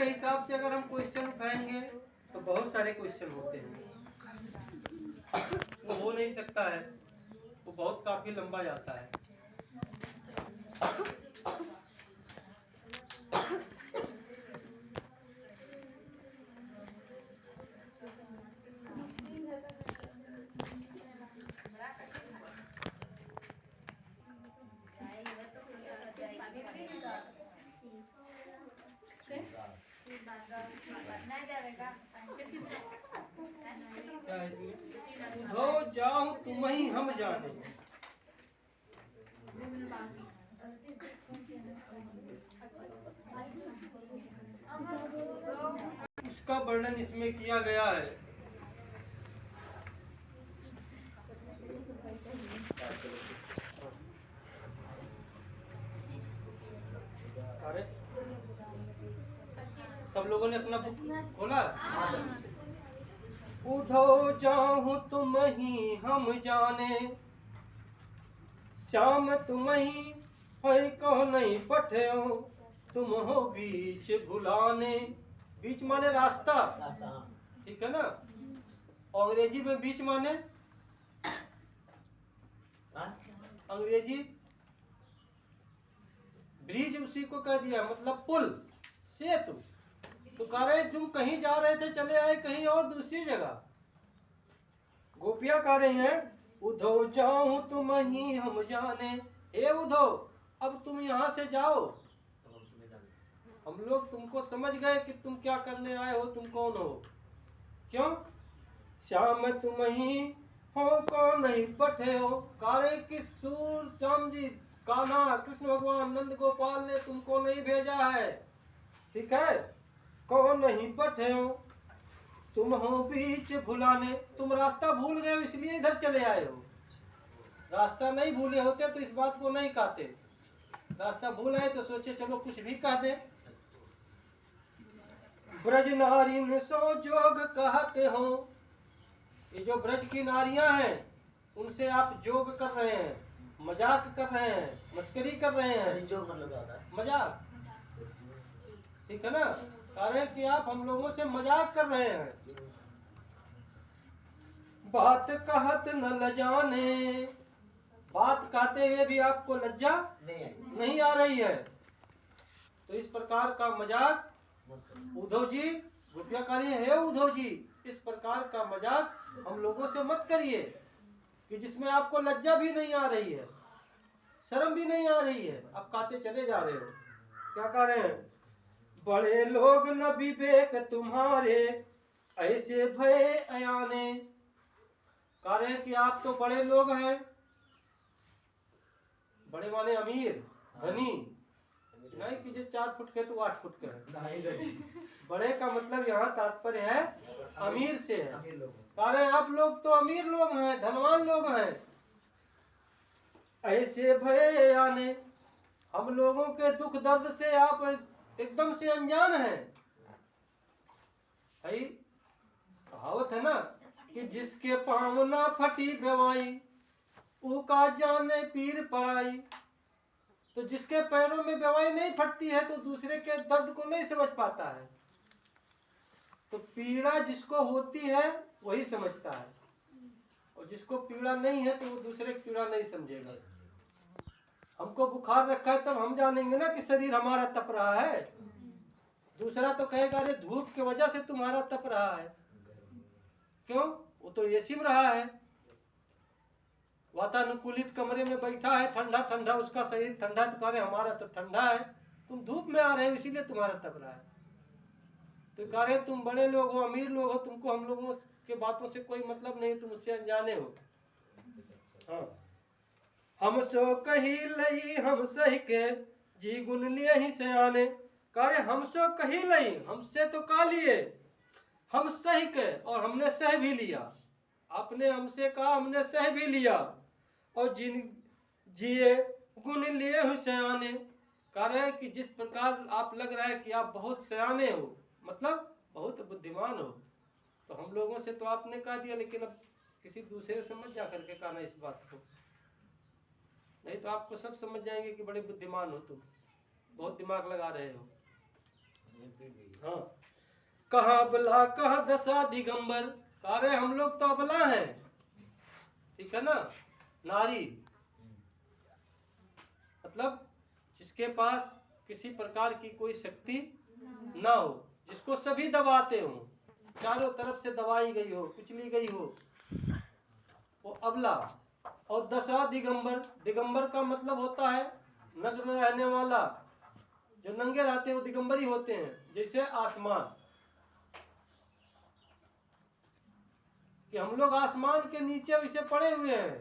हिसाब से अगर हम क्वेश्चन उठाएंगे तो बहुत सारे क्वेश्चन होते हैं, वो हो नहीं सकता है, वो बहुत काफी लंबा जाता है। क्या है इसमें? उधो जाऊं तुम ही हम जाने। उसका वर्णन इसमें किया गया है। अरे सब लोगों ने अपना बुक खोला? उधो जाऊं तुम ही हम जाने, श्याम तुम ही है कहो नहीं पठयो, तुम हो बीच भुलाने। बीच माने रास्ता, ठीक है ना? अंग्रेजी में बीच माने, अंग्रेजी ब्रिज उसी को कह दिया, मतलब पुल, सेतु। तो कह रहे तुम कहीं जा रहे थे, चले आए कहीं और दूसरी जगह। गोपियां कह रही हैं उधो जाऊं तुम ही हम जाने, हे उधो अब तुम यहाँ से जाओ, हम लोग तुमको समझ गए कि तुम क्या करने आए हो, तुम कौन हो। क्यों? श्याम तुम ही हो कौन नहीं पठे हो। कारे किस सूर श्याम जी, कान्हा, कृष्ण भगवान, नंद गोपाल ने तुमको नहीं भेजा है, ठीक है? कौन नहीं पठे हो, तुम हो बीच भुलाने। तुम रास्ता भूल गए हो इसलिए इधर चले आए हो। रास्ता नहीं भूले होते तो इस बात को नहीं कहते। रास्ता भूल आए तो सोचे चलो कुछ भी कह दे। ब्रज नारी सो जोग कहते हो। ये जो ब्रज की नारियां हैं उनसे आप जोग कर रहे हैं, मजाक कर रहे हैं, मस्करी कर रहे हैं। जोग मतलब क्या होता है? मजाक, ठीक है ना? कह रहे हैं कि आप हम लोगों से मजाक कर रहे हैं। बात कहत न लजाने, बात कहते हुए भी आपको लज्जा नहीं आ रही है, तो इस प्रकार का मजाक उद्धव जी, गोपियां कह रही है उद्धव जी इस प्रकार का मजाक हम लोगों से मत करिए कि जिसमें आपको लज्जा भी नहीं आ रही है, शर्म भी नहीं आ रही है, आप कहते चले जा रहे हो। क्या कह रहे हैं? बड़े लोग न विवेक तुम्हारे, ऐसे भय अयाने। कह रहे हैं कि आप तो बड़े लोग हैं, बड़े माने अमीर, धनी नहीं कि जो 4 फुट के तो 8 फुट के हैं। बड़े का मतलब यहाँ तात्पर्य है अमीर से है। कह रहे हैं आप लोग तो अमीर लोग हैं, धनवान लोग हैं, ऐसे भय आने, हम लोगों के दुख दर्द से आप एकदम से अनजान हैं। भाई कहावत है ना कि जिसके पाँव ना फटी बेवाई, ऊका जाने पीर पड़ाई। तो जिसके पैरों में बेवाई नहीं फटती है तो दूसरे के दर्द को नहीं समझ पाता है। तो पीड़ा जिसको होती है वही समझता है, और जिसको पीड़ा नहीं है तो वो दूसरे की पीड़ा नहीं समझेगा। हमको बुखार रखा है तब हम जानेंगे ना कि शरीर हमारा तप रहा है। दूसरा तो कहेगा अरे धूप की वजह से तुम्हारा तप रहा है। क्यों? वो तो एसी में रहा है, वातानुकूलित कमरे में बैठा है, ठंडा ठंडा उसका शरीर ठंडा, तो कह रहे हमारा तो ठंडा है, तुम धूप में आ रहे हो इसीलिए तुम्हारा तप रहा है। तो कह रहे तुम बड़े लोग हो, अमीर लोग हो, तुमको हम लोगों के बातों से कोई मतलब नहीं, तुम उससे अनजाने हो। हाँ, हम सो कही लई हम सही के, जी गुण लिए ही से आने। कह रहे हम सो कही लई, हमसे तो कहा लिए, हम सही के और हमने सह भी लिया। आपने हमसे कहा, हमने सह भी लिया, और जिन जिए गुण लिए हुए सयाने। कह रहे हैं कि जिस प्रकार आप लग रहा है कि आप बहुत सयाने हो, मतलब बहुत बुद्धिमान हो, तो हम लोगों से तो आपने कह दिया, लेकिन अब किसी दूसरे से मत जा करके कहना इस बात को, नहीं तो आपको सब समझ जाएंगे कि बड़े बुद्धिमान हो तुम, बहुत दिमाग लगा रहे हो। हाँ, कहा अबला कहा दशा दिगंबर, कह रहे हम लोग तो अबला हैं, ठीक है ना, नारी मतलब जिसके पास किसी प्रकार की कोई शक्ति ना हो, जिसको सभी दबाते हो, चारों तरफ से दबाई गई हो, कुचली गई हो, वो अबला। और दशा दिगंबर, दिगंबर का मतलब होता है नग्न रहने वाला, जो नंगे रहते हैं वो दिगंबर ही होते हैं। जैसे आसमान, कि हम लोग आसमान के नीचे वैसे पड़े हुए हैं,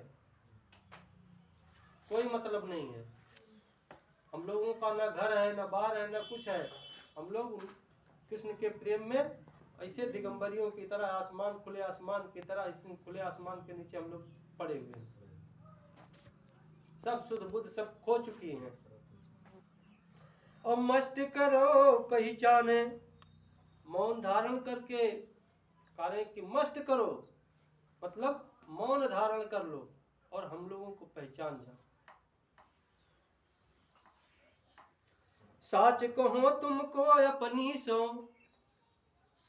कोई मतलब नहीं है। हम लोगों का ना घर है, ना बार है, ना कुछ है। हम लोग कृष्ण के प्रेम में ऐसे दिगंबरियों की तरह, आसमान खुले आसमान की तरह, इस खुले आसमान के नीचे हम लोग पड़े हुए हैं। सब शुद्ध बुद्ध सब खो चुकी हैं। और मस्त करो पहचाने, मौन धारण करके कार्य की मस्त करो, मतलब मौन धारण कर लो और हम लोगों को पहचान जाओ। साच कहो तुमको अपनी सो,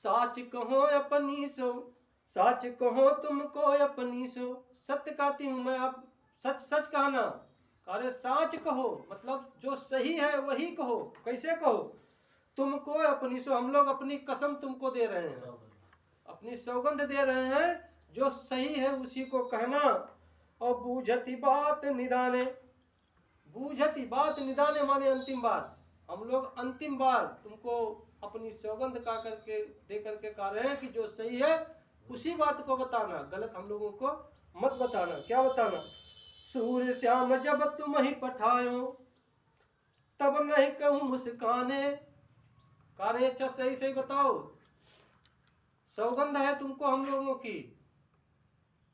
साच कहो अपनी सो, साच कहो तुमको अपनी सो, सत्य कहती हूँ मैं, आप सच सच कहना। अरे साच कहो मतलब जो सही है वही कहो। कैसे कहो? तुमको अपनी सो, हम लोग अपनी कसम तुमको दे रहे हैं, अपनी सौगंध दे रहे हैं, जो सही है उसी को कहना। और बूझती बात निदाने, बूझती बात निदाने माने अंतिम बार, हम लोग अंतिम बार तुमको अपनी सौगंध का करके दे करके कह रहे हैं कि जो सही है उसी बात को बताना, गलत हम लोगों को मत बताना। क्या बताना? सूर्य श्याम जब तुम ही पठायो, तब नहीं कहूँ मुस्काने। कह रहे अच्छा सही सही बताओ, सौगंध है तुमको हम लोगों की।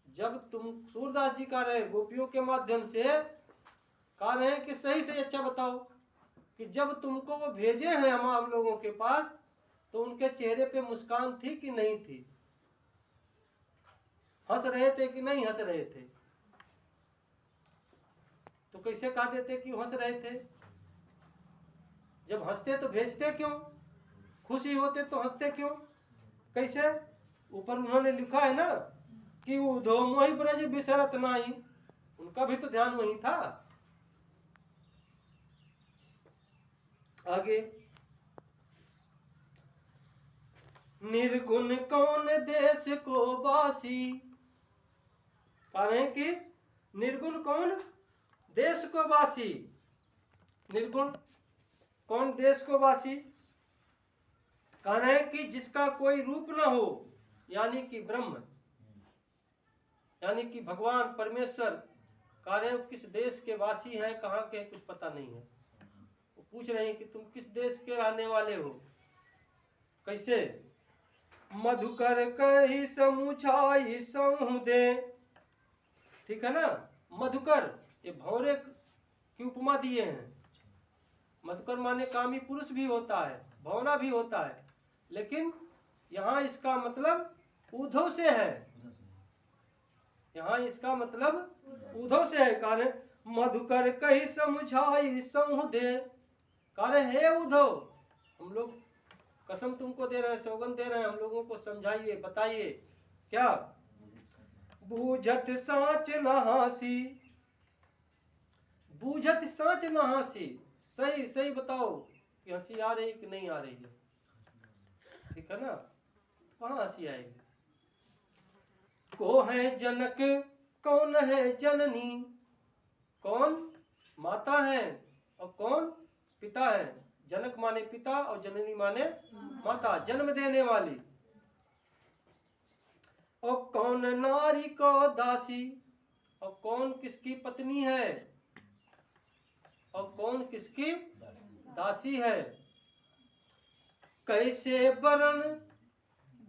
जब तुम, सूरदास जी कह रहे हैं गोपियों के माध्यम से कह रहे हैं कि सही से अच्छा बताओ कि जब तुमको वो भेजे हैं हम लोगों के पास, तो उनके चेहरे पे मुस्कान थी कि नहीं थी? हंस रहे थे कि नहीं हंस रहे थे? तो कैसे कह देते कि हंस रहे थे? जब हंसते तो भेजते क्यों? खुशी होते तो हंसते क्यों? कैसे? ऊपर उन्होंने लिखा है ना कि उधो मोहि ब्रज बिसरत नाही, उनका भी तो ध्यान वही था। आगे, निर्गुण कौन देश को वासी, कह रहे हैं कि निर्गुण कौन देश को वासी। निर्गुण कौन देश को वासी? कह रहे हैं कि जिसका कोई रूप ना हो, यानी कि ब्रह्म, यानी कि भगवान परमेश्वर। कह रहे हैं किस देश के वासी हैं, कहाँ के कुछ पता नहीं है। वो पूछ रहे हैं कि तुम किस देश के रहने वाले हो। कैसे? मधुकर कही समुझाई सहु दे, ठीक है ना। मधुकर ये भौरे की उपमा दिए हैं। मधुकर माने कामी पुरुष भी होता है, भौरा भी होता है, लेकिन यहाँ इसका मतलब ऊधव से है। यहाँ इसका मतलब ऊधव से है। कारण मधुकर कही समुझाई सहु दे, कारण हे उद्धव, हम लोग कसम तुमको दे रहे हैं, सौगंध दे रहे हैं, हम लोगों को समझाइए, बताइए। क्या? बूझत साच नहासी, बूझत साच नहासी, सही सही बताओ कि हंसी आ रही कि नहीं आ रही है, ठीक है ना। कहाँ हंसी आएगी? को है जनक कौन है जननी, कौन माता है और कौन पिता है। जनक माने पिता और जननी माने माता, जन्म देने वाली। और कौन नारी को दासी, और कौन किसकी पत्नी है और कौन किसकी दासी है। कैसे वरण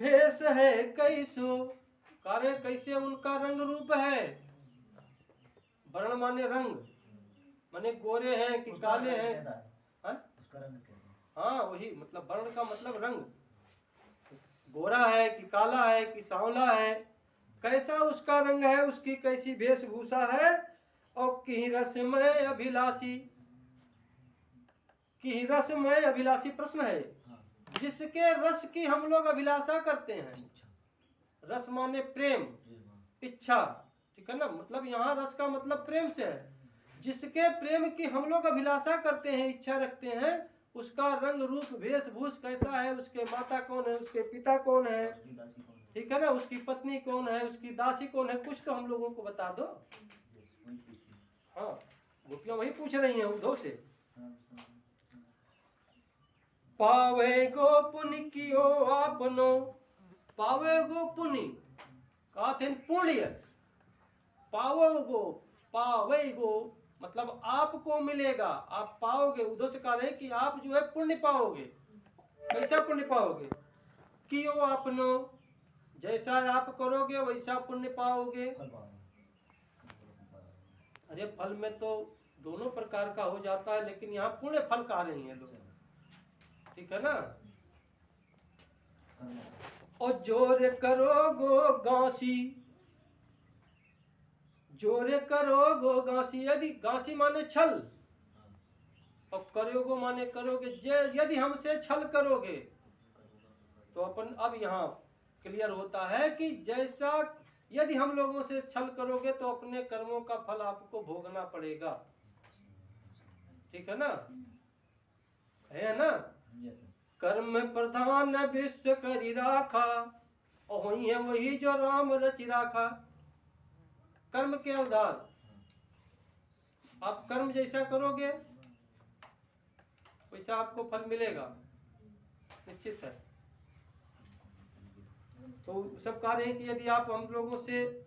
भेष है कैसो, कार्य कैसे उनका रंग रूप है। वर्ण माने रंग, माने गोरे हैं कि काले हैं। हाँ वही मतलब वर्ण का मतलब रंग, गोरा है कि काला है कि सांवला है, कैसा उसका रंग है, उसकी कैसी वेशभूषा है। और की रसमय अभिलाषी, की रसमय अभिलाषी प्रश्न है, जिसके रस की हम लोग अभिलाषा करते हैं। रस माने प्रेम, इच्छा, ठीक है ना। मतलब यहाँ रस का मतलब प्रेम से है। जिसके प्रेम की हम लोग अभिलाषा करते हैं, इच्छा रखते हैं, उसका रंग रूप वेशभूष कैसा है, उसके माता कौन है, उसके पिता कौन है, ठीक है ना, उसकी पत्नी कौन है, उसकी दासी कौन है, कुछ तो हम लोगों को बता दो। हाँ, गोपियां वही पूछ रही हैं उद्धव से। पावे गो पुनि कियो आपनो, पावे गो पुनि कहते पुण्य, पावोगो, पावे गो मतलब आपको मिलेगा, आप पाओगे। उद्धव से कह रहे हैं कि आप जो है पुण्य पाओगे। कैसा पुण्य पाओगे? कियो आपनो, जैसा आप करोगे वैसा पुण्य पाओगे। अरे फल में तो दोनों प्रकार का हो जाता है, लेकिन यहाँ पुण्य फल कह रही हैं लोग, ठीक है ना। और जोर करोगो गांसी, जोरे करोगो गांसी, यदि गांसी माने छल, और करोगो माने करोगे। यदि हमसे छल करोगे तो अपन अब यहाँ क्लियर होता है कि जैसा यदि हम लोगों से छल करोगे तो अपने कर्मों का फल आपको भोगना पड़ेगा, ठीक है ना, है ना। कर्म प्रधान विश्व करी राखा, और वही है वही जो राम रच राखा। कर्म के आधार, आप कर्म जैसा करोगे वैसा आपको फल मिलेगा, निश्चित है। तो सब कह रहे हैं कि यदि आप हम लोगों से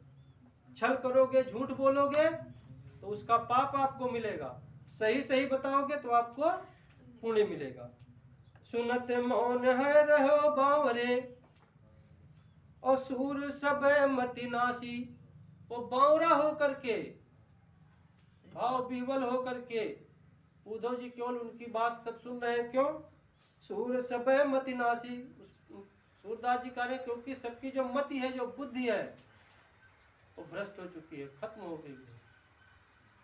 छल करोगे, झूठ बोलोगे, तो उसका पाप आपको मिलेगा। सही सही बताओगे तो आपको पुण्य मिलेगा। सुनत मौन है रहो बावरे, और सूर सब मति नासी। वो बावरा होकर के, भाव विवल होकर के उद्धव जी केवल उनकी बात सब सुन रहे हैं। क्यों? सूर सब मति नासी। सूरदास जी कह रहे हैं क्योंकि सबकी जो मति है, जो बुद्धि है, वो भ्रष्ट हो चुकी है, खत्म हो गई है।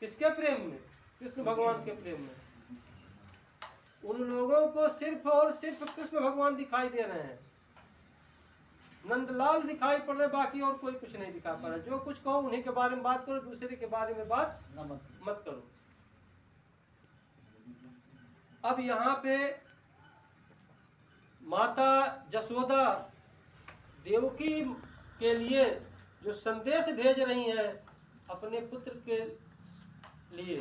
किसके प्रेम में? कृष्ण भगवान के प्रेम में। उन लोगों को सिर्फ और सिर्फ कृष्ण भगवान दिखाई दे रहे हैं, नंदलाल दिखाई पड़ रहे, बाकी और कोई कुछ नहीं दिखा पा रहा। जो कुछ कहो उन्हीं के बारे में बात करो, दूसरे के बारे में बात मत करो। अब यहाँ पे माता जसोदा देवकी के लिए जो संदेश भेज रही हैं अपने पुत्र के लिए,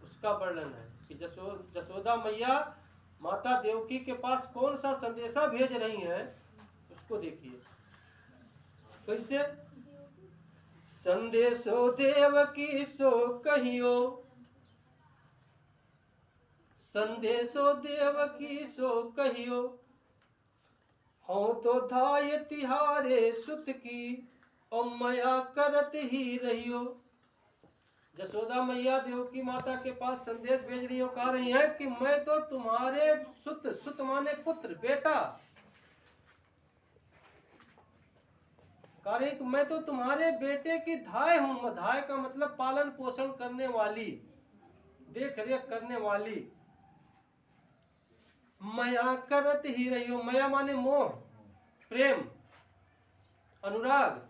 उसका वर्णन है कि जसोदा मैया माता देवकी के पास कौन सा संदेशा भेज रही हैं, उसको देखिए कैसे। संदेशो देवकी सो कहियो, संदेशो देवकी सो कहियो, हो तो धाय तिहारे सुत की, और मया करत ही रहियो। जसोदा मैया देवकी माता के पास संदेश भेज रही हो, कह रही है कि मैं तो तुम्हारे सुत, सुत माने पुत्र, बेटा, कह रही कि मैं तो तुम्हारे बेटे की धाय हूं। धाय का मतलब पालन पोषण करने वाली, देख रेख करने वाली। मया करत ही रही हो, मया माने मोह, प्रेम, अनुराग।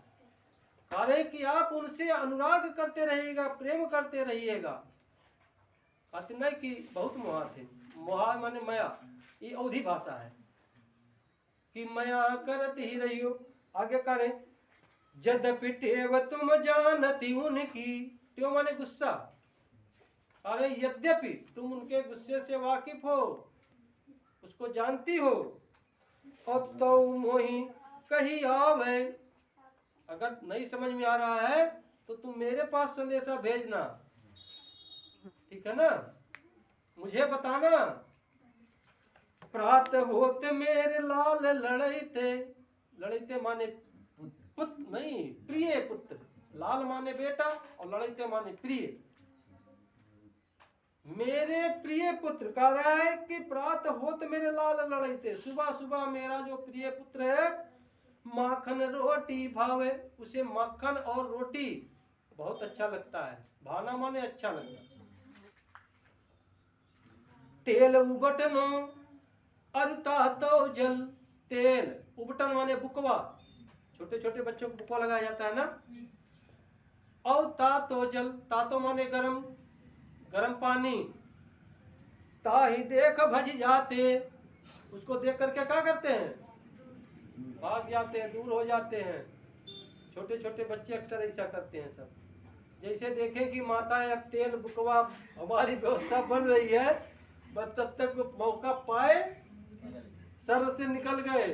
कह रहे कि आप उनसे अनुराग करते रहिएगा, प्रेम करते रहिएगा। नहीं कि बहुत मोहा थे, मोहा माने मया, ये अवधी भाषा है कि मया करत ही रही हो। आगे कह रहे यद्यपि टेव तुम जानती उनकी, टेव माने गुस्सा। अरे यद्यपि तुम उनके गुस्से से वाकिफ हो, उसको जानती हो, और तो मोही कही आवे, अगर नहीं समझ में आ रहा है तो तुम मेरे पास संदेशा भेजना, ठीक है ना, मुझे बताना। प्रात होते मेरे लाल लड़ते, लड़ते माने पुत्र नहीं, प्रिय पुत्र। लाल माने बेटा और लड़ते माने प्रिय। मेरे प्रिय पुत्र, कह रहा है कि प्रात होत मेरे लाल लड़ते, सुबह सुबह मेरा जो प्रिय पुत्र है माखन रोटी भावे, उसे मक्खन और रोटी बहुत अच्छा लगता है। भाना माने अच्छा लगता। तेल उबटनो, अरुता तो जल तेल, उबटन माने बुकवा, छोटे छोटे बच्चों को बुकवा लगाया जाता है ना। और तातो जल, तातो माने गरम, गरम पानी। ताही देख भज जाते, उसको देख करके क्या करते हैं, भाग जाते हैं, दूर हो जाते हैं। छोटे छोटे बच्चे अक्सर ऐसा करते हैं सब। जैसे देखें कि माताएं अब तेल बुकवा हमारी व्यवस्था बन रही है, बस तब तक वो मौका पाए सर से निकल गए।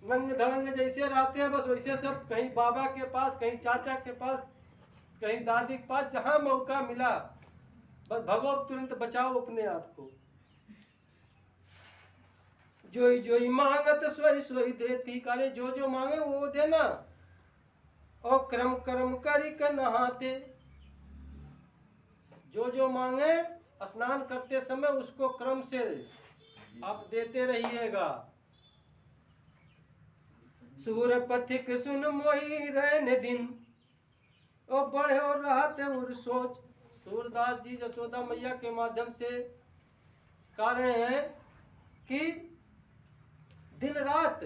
नंग धड़ंग जैसे रहते हैं बस वैसे सब, कहीं बाबा के पास, कहीं चाचा के पास, कहीं दादी के पास, जहां मौका मिला बस भगो, तुरंत बचाओ अपने आप को। जोई जोई मांगत सोई सोई देती, करे जो जो मांगे वो देना। और क्रम कर्म करी के नहाते, जो जो मांगे स्नान करते समय उसको क्रम से आप देते रहिएगा। सूर पथिक सुन मोही रहने दिन, और बढ़े और रहते और सोच। सूरदास जी यशोदा मैया के माध्यम से कह रहे हैं कि दिन रात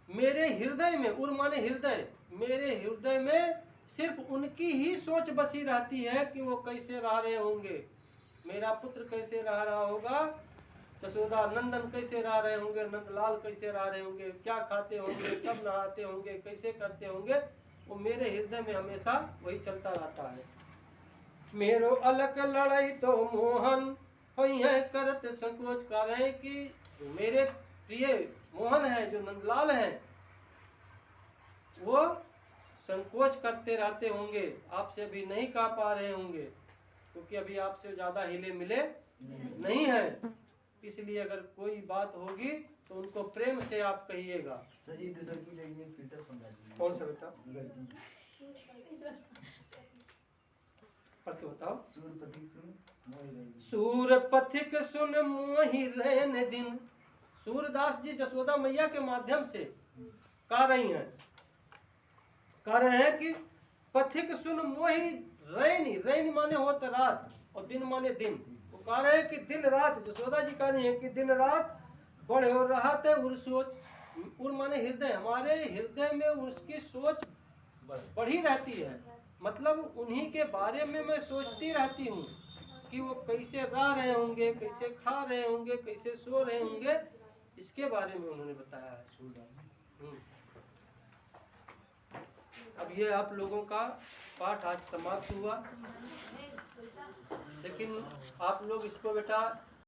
मेरे हृदय में, उर माने हृदय, मेरे हृदय में सिर्फ उनकी ही सोच बसी रहती है कि वो कैसे रह रहे होंगे, मेरा पुत्र कैसे रह रहा होगा, यशोदा नंदन कैसे रह रहे होंगे, नंदलाल कैसे रह रहे होंगे, क्या खाते होंगे, कब नहाते होंगे, कैसे करते होंगे, वो मेरे हृदय में हमेशा वही चलता रहता है। मेरो अलग लड़ाई तो मोहन होई है करत संकोच, कह रहे हैं कि मेरे प्रिय मोहन है, जो नंदलाल है, वो संकोच करते रहते होंगे, आपसे अभी नहीं कह पा रहे होंगे, क्योंकि अभी आपसे ज्यादा हिले मिले नहीं है। इसलिए अगर कोई बात होगी तो उनको प्रेम से आप कहिएगा। कौन सा बेटा पढ़ के बताओ। सूर पथिक सुन मोहि रहने दिन, सूरदास जी यशोदा मैया के माध्यम से कह रही हैं, कह रहे हैं कि पथिक सुन मोहि रैनी, रैनी माने होता रात और दिन माने दिन। वो कह रहे हैं कि दिन रात, यशोदा जी कह रही है कि दिन रात बड़े हो रहा थे उर सोच, उर माने हृदय, हमारे हृदय में उसकी सोच बढ़ी रहती है, मतलब उन्हीं के बारे में मैं सोचती रहती हूँ कि वो कैसे रह रहे होंगे, कैसे खा रहे होंगे, कैसे सो रहे होंगे, इसके बारे में उन्होंने बताया है। अब ये आप लोगों का पाठ आज समाप्त हुआ, लेकिन आप लोग इसको बेटा